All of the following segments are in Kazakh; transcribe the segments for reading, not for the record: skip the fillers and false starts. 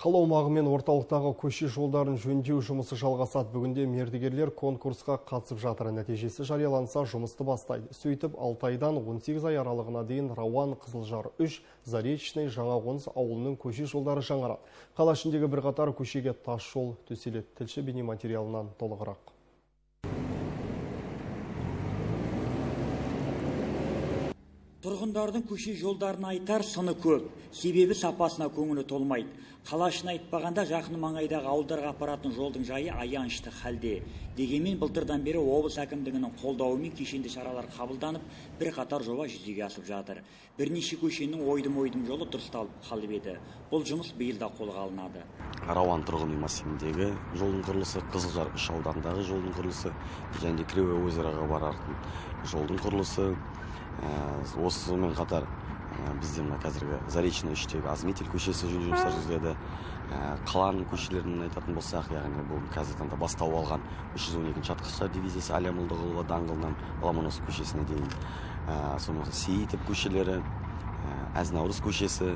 Қала аумағы мен орталықтағы көше жолдарын жөндеу жұмысы жалғасады. Бүгінде мердігерлер конкурсқа қатысып жатыр. Нәтижесі жарияланса жұмысты бастайды. Сөйтіп 6 айдан 18 ай аралығына дейін Рауан, Қызылжар 3, Заречный, Жаңақоныс ауылының көше жолдары жаңарады. Қала ішіндегі бірқатар көшеге тас жол төселеді. Тілші бейнематериалынан толығырақ. Тұрғындардың көше жолдарын айтар сыны көп, себебі сапасына көңілі толмайды. Қалашын айтпағанда жақын маңайдағы ауылдарға апаратын жолдың жайы аянышты халде. Дегенмен былтырдан бері облыс әкімдігінің қолдауымен кешенді шаралар қабылданып, бір қатар жоба жүзеге асып жатыр. Бірнеше көшенің ойдым жолы дұрысталып қалып еді. Бұл жұмыс биылда қолға алынады. Рауан тұрғын үй массивіндегі жолдың құрылысы, Қызылжар 3 аудандағы жолдың құрылысы және Кривое озероға баратын жолдың құрылысы. Осымен қатар бізде қазіргі Заречный 3-тегі Азметель көшесі жөндеу жұмыстары жүргізіледі. Қаланың көшелерін айтатын болсақ, яғни бұл қазіргі таңда басталып алған 312-ші атқыштар дивизиясы Әлия Молдағұлова даңғылынан Ломоносов көшесіне дейін, сонымен Сейітов көшелері, Әзнаурыз көшесі,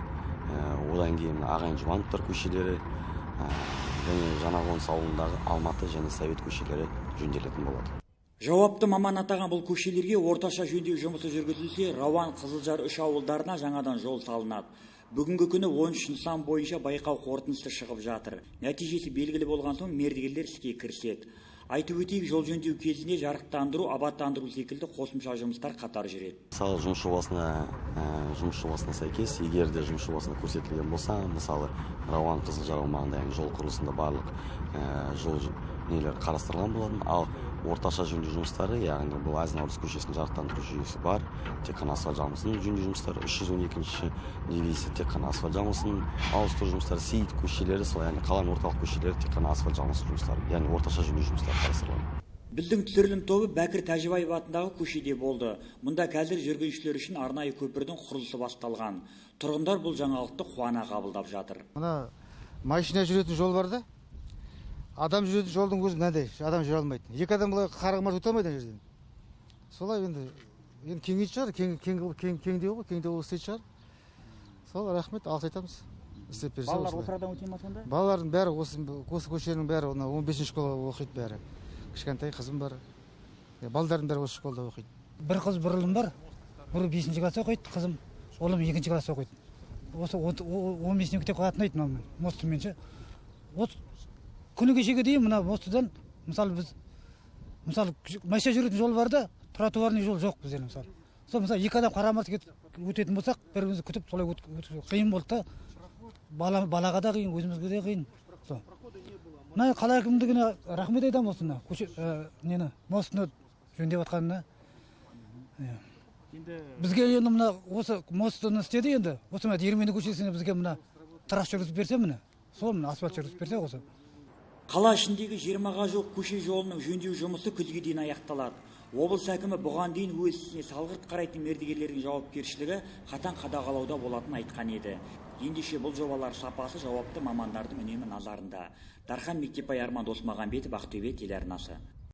одан кейін Ағайын Жұбановтар көшелері және Жаңақоныс ауылындағы Алматы және Совет көшелері жөнделетін болады. Жауапты маман атаған бұл көшелерге орташа жөндеу жұмысы жүргізілсе, Рауан, Қызылжар 3 ауылдарына жаңадан жол салынады. Бүгінгі күні 13 нысан бойынша байқау қорытындысы шығып жатыр. Нәтижесі белгілі болған соң мердігерлер іске кіріседі. Айтып өтейік, жол жөндеу кезінде жарықтандыру, абаттандыру секілді қосымша жұмыстар қатар жүреді. Мысалы, жұмыс жобасына сәйкес, егер де жұмыс жобасына көрсетілген болса, мысалы, Рауан, Қызылжар аумағында жол құрылысында барлық жол нелер қарастырылған болатын, ал орташа жөндеу жұмыстары, яғни бұл Әзнаурыз көшесінің жарықтандыру жүйесі бар, тек қана асфальт жамылысының жөндеу жұмыстары, 312-ші дивизия тек қана асфальт жамылысының ауыстыру жұмыстары, Сейіт көшелері, яғни қаланың орталық көшелері тек қана асфальт жамылысы жұмыстары, яғни орташа жөндеу жұмыстары қарастырылған. Біздің түсірілім тобы Бәкір Тәжібаев атындағы көшеде болды. Мұнда қазір жүргіншілер үшін арнайы көпірдің құрылысы басталған. Тұрғындар бұл жаңалықты қуана қабылдап жатыр. Мына машина жүретін жол бар да, адам жүретін жолдың өзі мынандай, адам жүре алмайды. Екі адам былай қарағымар өте алмайды ана жерден. Солай енді кеңейтіп шығар, кеңдеу ғой, кеңдеу істейтін шығар. Сол рахмет, алғыс айтамыз. Балалар осырадан өте ма сонда? Балалардың бәрі осы көшенің бәрі 15-ші школа оқиды бәрі. Кішкентай қызым бар. Балдардың бәрі осы школда оқиды. Бір қыз, бір ұлым бар. Бірі 5-ші класс оқиды, қызым. Ұлым 2-ші класс оқиды. Осы 15-ні мектепке қатынайды мына мостымен ше. Күні кешеге дейін мына мостыдан мысалы машина жүретін жол бар да, тротуарный жол жоқ бізде мысалы. Сол мысалы екі адам қарама-қарсы өтетін болсақ, бірімізді күтіп солай өту қиын болды да. Балаға да қиын, өзімізге де қиын. Мына қала әкімдігіне рахмет айтамын осыны. Мостыны жөндеп жатқанына. Бізге енді мына осы мостыны істеді енді. Осы мына Ермені көшесіне бізге мына трасса жүргізіп берсе міне. Сол мына асфальт жүргізіп берсе осы. Қала ішіндегі 20-ға жуық көше жолының жөндеу жұмысы күзге дейін аяқталады. Облыс әкімі бұған дейін өз ісіне салғырт қарайтын мердігерлердің жауапкершілігі қатаң қадағалауда болатынын айтқан еді. Ендеше бұл жобалар сапасы жауапты мамандардың үнемі назарында. Дархан Мектепбай, Арман Досмағамбетов, Ақтөбе телеарнасы.